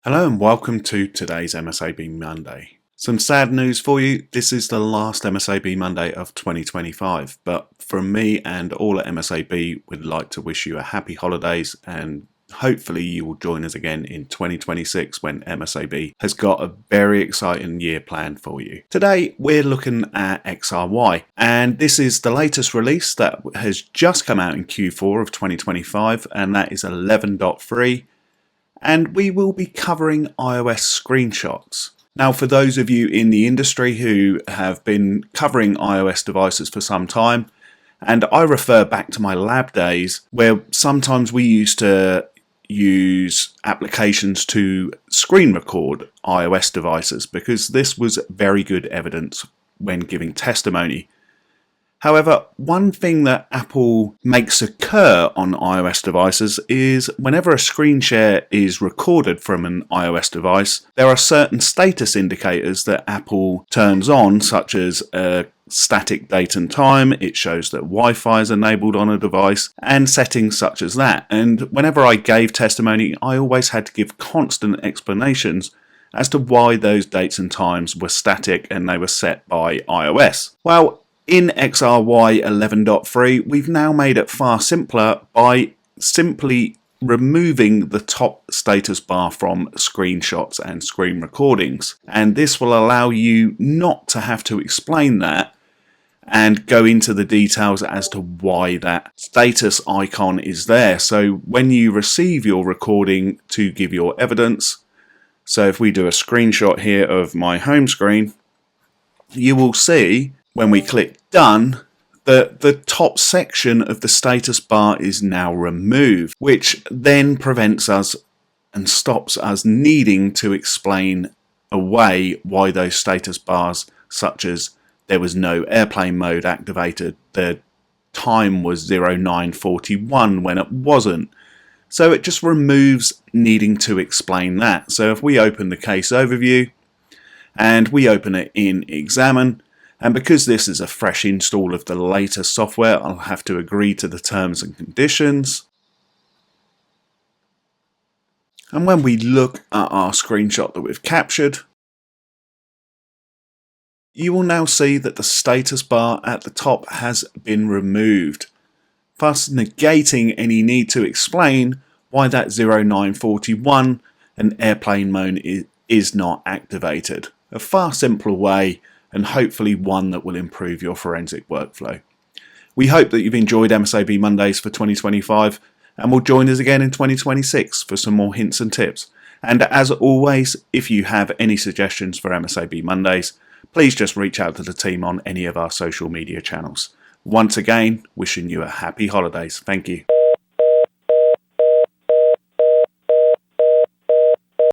Hello and welcome to today's MSAB Monday. Some sad news for you, this is the last MSAB Monday of 2025, but from me and all at MSAB, we'd like to wish you a happy holidays and hopefully you will join us again in 2026 when MSAB has got a very exciting year planned for you. Today we're looking at XRY, and this is the latest release that has just come out in Q4 of 2025, and that is 11.3. And we will be covering iOS screenshots. Now, for those of you in the industry who have been covering iOS devices for some time, and I refer back to my lab days where sometimes we used to use applications to screen record iOS devices because this was very good evidence when giving testimony. However, one thing that Apple makes occur on iOS devices is whenever a screen share is recorded from an iOS device, there are certain status indicators that Apple turns on, such as a static date and time, it shows that Wi-Fi is enabled on a device, and settings such as that. And whenever I gave testimony, I always had to give constant explanations as to why those dates and times were static and they were set by iOS. Well, in XRY 11.3, we've now made it far simpler by simply removing the top status bar from screenshots and screen recordings. And this will allow you not to have to explain that and go into the details as to why that status icon is there. So when you receive your recording to give your evidence, so if we do a screenshot here of my home screen, you will see when we click done, the top section of the status bar is now removed, which then prevents us and stops us needing to explain away why those status bars, such as there was no airplane mode activated, the time was 0941 when it wasn't. So it just removes needing to explain that. So if we open the case overview and we open it in XAMN, and because this is a fresh install of the latest software, I'll have to agree to the terms and conditions. And when we look at our screenshot that we've captured, you will now see that the status bar at the top has been removed, thus negating any need to explain why that 0941 and airplane mode is not activated. A far simpler way, and hopefully one that will improve your forensic workflow. We hope that you've enjoyed MSAB Mondays for 2025 and will join us again in 2026 for some more hints and tips. And as always, if you have any suggestions for MSAB Mondays, please just reach out to the team on any of our social media channels. Once again, wishing you a happy holidays. Thank you.